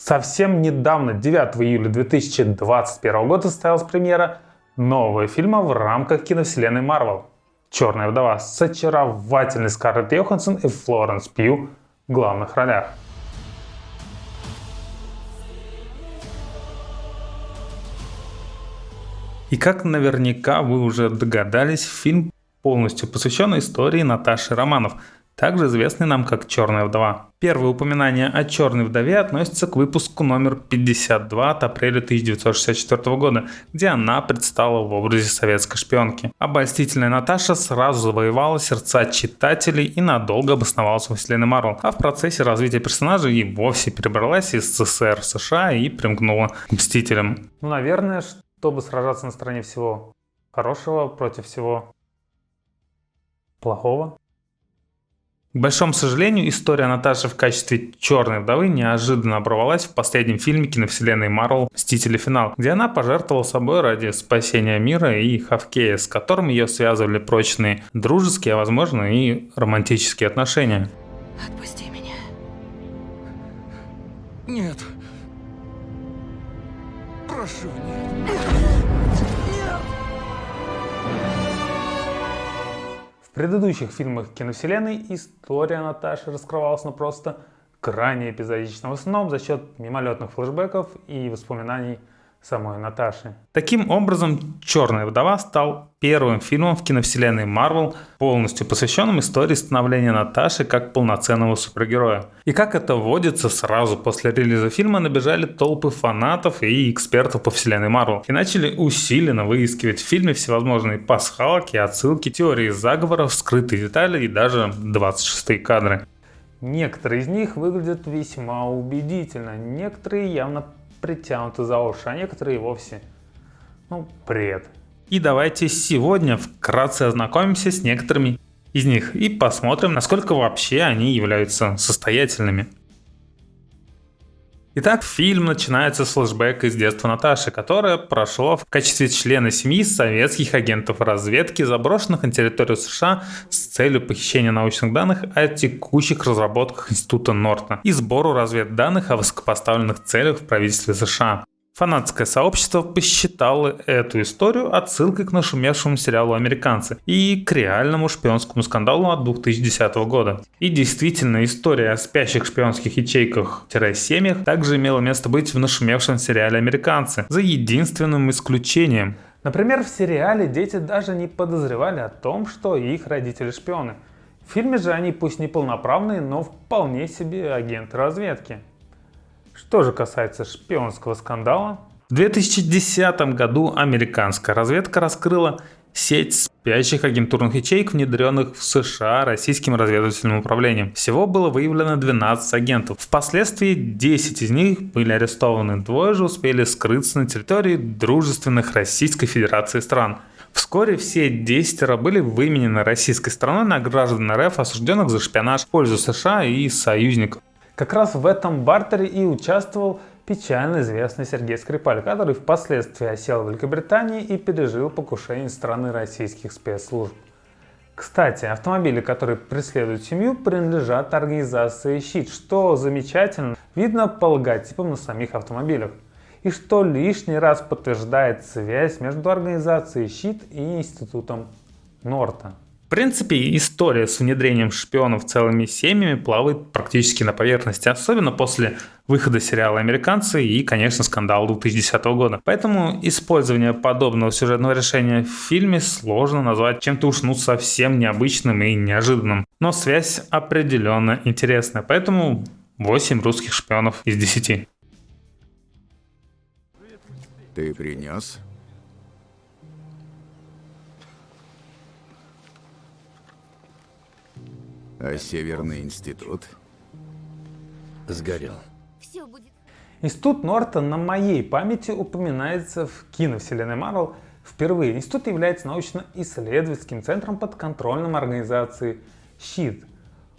Совсем недавно, 9 июля 2021 года, состоялась премьера нового фильма в рамках киновселенной Marvel «Черная вдова» с очаровательной Скарлетт Йоханссон и Флоренс Пью в главных ролях. И как наверняка вы уже догадались, фильм полностью посвящен истории Наташи Романов, также известной нам как «Черная вдова». Первое упоминание о «Черной вдове» относится к выпуску номер 52 от апреля 1964 года, где она предстала в образе советской шпионки. Обольстительная Наташа сразу завоевала сердца читателей и надолго обосновалась во вселенной Марвел, а в процессе развития персонажа и вовсе перебралась из СССР в США и примкнула к Мстителям. Наверное, чтобы сражаться на стороне всего хорошего против всего плохого. К большому сожалению, история Наташи в качестве Черной вдовы неожиданно оборвалась в последнем фильме киновселенной Marvel «Мстители. Финал», где она пожертвовала собой ради спасения мира и Хавкея, с которым ее связывали прочные дружеские, а возможно и романтические отношения. Отпусти меня. Нет. Прошу, нет. В предыдущих фильмах киновселенной история Наташи раскрывалась просто крайне эпизодично, в основном за счет мимолетных флешбеков и воспоминаний самой Наташи. Таким образом, «Черная вдова» стал первым фильмом в киновселенной Marvel, полностью посвященным истории становления Наташи как полноценного супергероя. И как это водится, сразу после релиза фильма набежали толпы фанатов и экспертов по вселенной Marvel и начали усиленно выискивать в фильме всевозможные пасхалки, отсылки, теории заговоров, скрытые детали и даже 26-е кадры. Некоторые из них выглядят весьма убедительно, некоторые явно притянуты за уши, а некоторые вовсе бред. И давайте сегодня вкратце ознакомимся с некоторыми из них и посмотрим, насколько вообще они являются состоятельными. Итак, фильм начинается с флешбека из детства Наташи, которая прошла в качестве члена семьи советских агентов разведки, заброшенных на территорию США с целью похищения научных данных о текущих разработках Института Нортона и сбору разведданных о высокопоставленных целях в правительстве США. Фанатское сообщество посчитало эту историю отсылкой к нашумевшему сериалу «Американцы» и к реальному шпионскому скандалу от 2010 года. И действительно, история о спящих шпионских ячейках-семьях также имела место быть в нашумевшем сериале «Американцы», за единственным исключением. Например, в сериале дети даже не подозревали о том, что их родители шпионы. В фильме же они пусть не полноправные, но вполне себе агенты разведки. Что же касается шпионского скандала, в 2010 году американская разведка раскрыла сеть спящих агентурных ячеек, внедренных в США российским разведывательным управлением. Всего было выявлено 12 агентов. Впоследствии 10 из них были арестованы, двое же успели скрыться на территории дружественных Российской Федерации стран. Вскоре все 10 были выменены российской стороной на граждан РФ, осужденных за шпионаж в пользу США и союзников. Как раз в этом бартере и участвовал печально известный Сергей Скрипаль, который впоследствии осел в Великобритании и пережил покушение со стороны российских спецслужб. Кстати, автомобили, которые преследуют семью, принадлежат организации «Щит», что замечательно видно по логотипам на самих автомобилях, и что лишний раз подтверждает связь между организацией «Щит» и Институтом Нортона. В принципе, история с внедрением шпионов целыми семьями плавает практически на поверхности, особенно после выхода сериала «Американцы» и, конечно, скандала 2010 года. Поэтому использование подобного сюжетного решения в фильме сложно назвать чем-то уж совсем необычным и неожиданным. Но связь определенно интересная, поэтому 8 русских шпионов из 10. Ты принес? А Северный институт? Сгорел. Институт Нортон на моей памяти упоминается в киновселенной Marvel впервые. Институт является научно-исследовательским центром подконтрольным организации «Щит».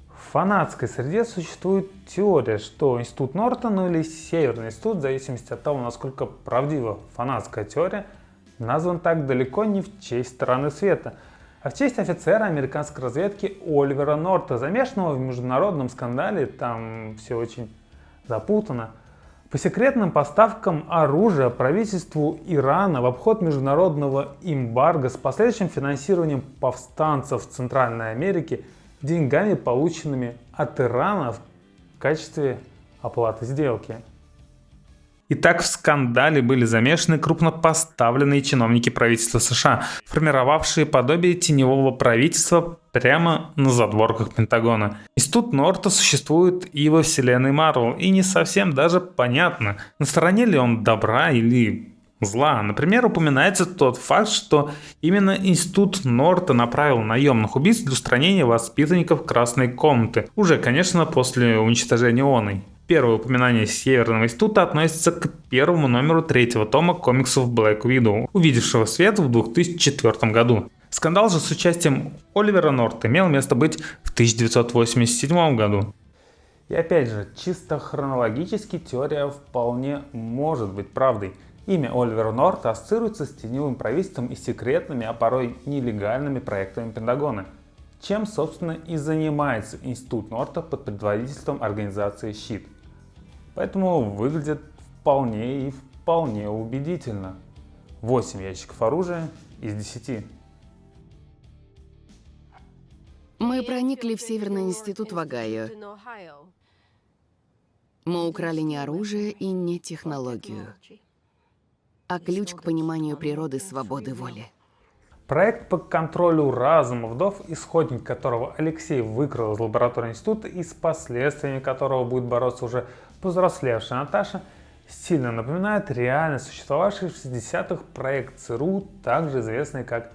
В фанатской среде существует теория, что Институт Нортон или Северный институт, в зависимости от того, насколько правдива фанатская теория, назван так далеко не в честь стороны света, а в честь офицера американской разведки Оливера Норта, замешанного в международном скандале. Там все очень запутано. По секретным поставкам оружия правительству Ирана в обход международного эмбарго с последующим финансированием повстанцев в Центральной Америке деньгами, полученными от Ирана в качестве оплаты сделки. Итак, в скандале были замешаны крупнопоставленные чиновники правительства США, формировавшие подобие теневого правительства прямо на задворках Пентагона. Институт Норта существует и во вселенной Марвел, и не совсем даже понятно, на стороне ли он добра или зла. Например, упоминается тот факт, что именно Институт Норта направил наемных убийц для устранения воспитанников Красной комнаты, уже, конечно, после уничтожения оной. Первое упоминание Северного института относится к первому номеру третьего тома комиксов Black Widow, увидевшего свет в 2004 году. Скандал же с участием Оливера Норта имел место быть в 1987 году. И опять же, чисто хронологически теория вполне может быть правдой. Имя Оливера Норта ассоциируется с теневым правительством и секретными, а порой нелегальными проектами Пентагона, чем, собственно, и занимается Институт Норта под предводительством организации «Щит». Поэтому выглядит вполне и вполне убедительно. 8 ящиков оружия из 10. Мы проникли в Северный институт в Огайо. Мы украли не оружие и не технологию, а ключ к пониманию природы свободы воли. Проект по контролю разума вдов, исходник которого Алексей выкрал из лаборатории института и с последствиями которого будет бороться уже повзрослевшая Наташа, сильно напоминает реально существовавший в 60-х проект ЦРУ, также известный как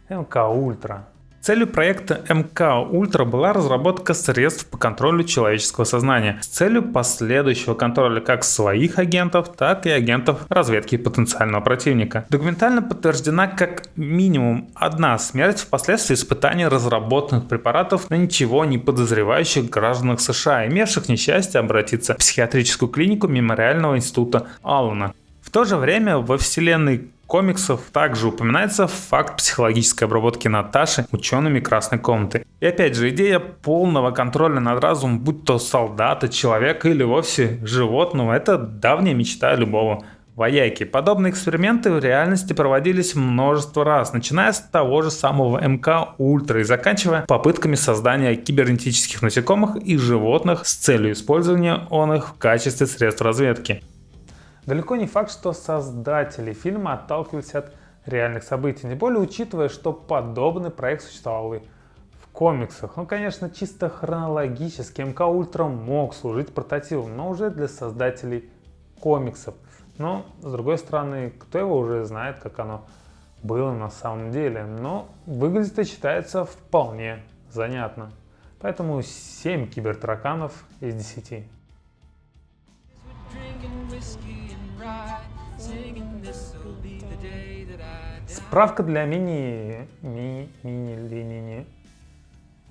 МК-Ультра. Целью проекта МК-Ультра была разработка средств по контролю человеческого сознания с целью последующего контроля как своих агентов, так и агентов разведки потенциального противника. Документально подтверждена как минимум одна смерть впоследствии испытания разработанных препаратов на ничего не подозревающих гражданах США, имевших несчастье обратиться в психиатрическую клинику Мемориального института Аллена. В то же время во вселенной комиксов также упоминается факт психологической обработки Наташи учеными Красной комнаты. И опять же, идея полного контроля над разумом, будь то солдата, человека или вовсе животного, это давняя мечта любого вояки. Подобные эксперименты в реальности проводились множество раз, начиная с того же самого МК-Ультра и заканчивая попытками создания кибернетических насекомых и животных с целью использования их в качестве средств разведки. Далеко не факт, что создатели фильма отталкивались от реальных событий, тем более учитывая, что подобный проект существовал и в комиксах. Ну, конечно, чисто хронологически МК-Ультра мог служить прототипом, но уже для создателей комиксов. Но, с другой стороны, кто его уже знает, как оно было на самом деле. Но выглядит и читается вполне занятно. Поэтому 7 кибертараканов из 10. Справка для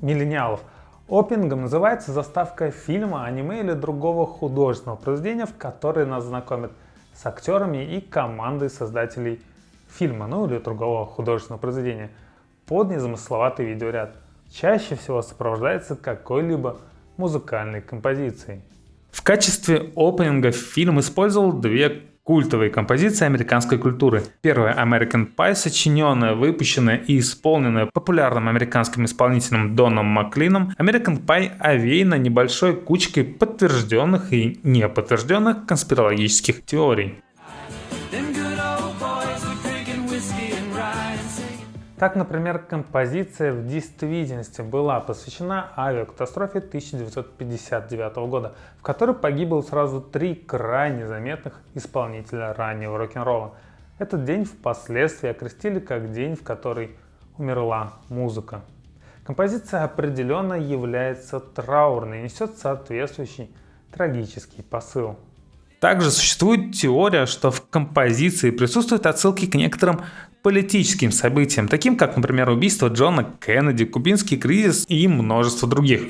миллениалов. Опенингом называется заставка фильма, аниме или другого художественного произведения, в которой нас знакомят с актерами и командой создателей фильма, ну или другого художественного произведения, под незамысловатый видеоряд. Чаще всего сопровождается какой-либо музыкальной композицией. В качестве опенинга фильм использовал две культовые композиции американской культуры. Первая American Pie, сочиненная, выпущенная и исполненная популярным американским исполнителем Доном Маклином. American Pie овеяна небольшой кучкой подтвержденных и неподтвержденных конспирологических теорий. Так, например, композиция в действительности была посвящена авиакатастрофе 1959 года, в которой погибло сразу 3 крайне заметных исполнителя раннего рок-н-ролла. Этот день впоследствии окрестили как день, в который умерла музыка. Композиция определенно является траурной и несет соответствующий трагический посыл. Также существует теория, что в композиции присутствуют отсылки к некоторым политическим событиям, таким как, например, убийство Джона Кеннеди, кубинский кризис и множество других.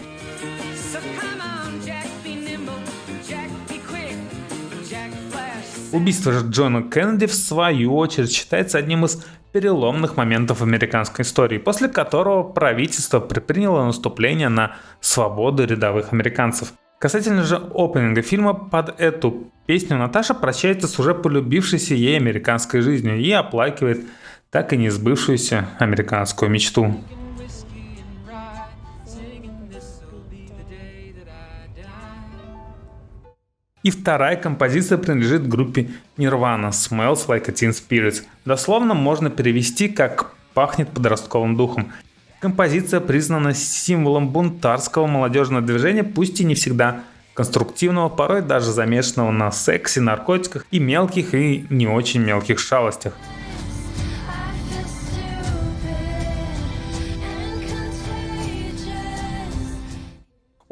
Убийство же Джона Кеннеди, в свою очередь, считается одним из переломных моментов американской истории, после которого правительство предприняло наступление на свободу рядовых американцев. Касательно же опенинга фильма, под эту песню Наташа прощается с уже полюбившейся ей американской жизнью и оплакивает так и не сбывшуюся американскую мечту. И вторая композиция принадлежит группе Nirvana «Smells Like Teen Spirit». Дословно можно перевести как «пахнет подростковым духом». Композиция признана символом бунтарского молодежного движения, пусть и не всегда конструктивного, порой даже замешанного на сексе, наркотиках и мелких и не очень мелких шалостях.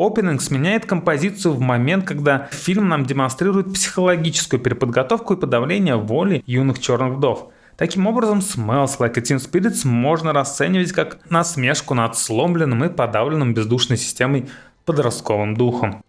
Опенинг сменяет композицию в момент, когда фильм нам демонстрирует психологическую переподготовку и подавление воли юных черных вдов. Таким образом, Smells Like Teen Spirit можно расценивать как насмешку над сломленным и подавленным бездушной системой подростковым духом.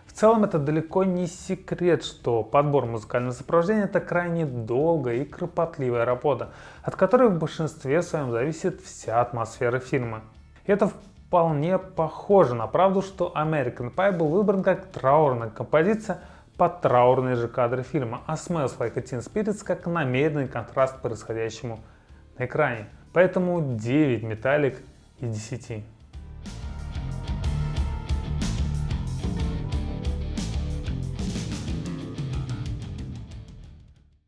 В целом, это далеко не секрет, что подбор музыкального сопровождения – это крайне долгая и кропотливая работа, от которой в большинстве своем зависит вся атмосфера фильма. И это вполне похоже на правду, что American Pie был выбран как траурная композиция под траурные же кадры фильма, а Smells Like Teen Spirit как намеренный контраст к происходящему на экране. Поэтому 9 металлик из 10.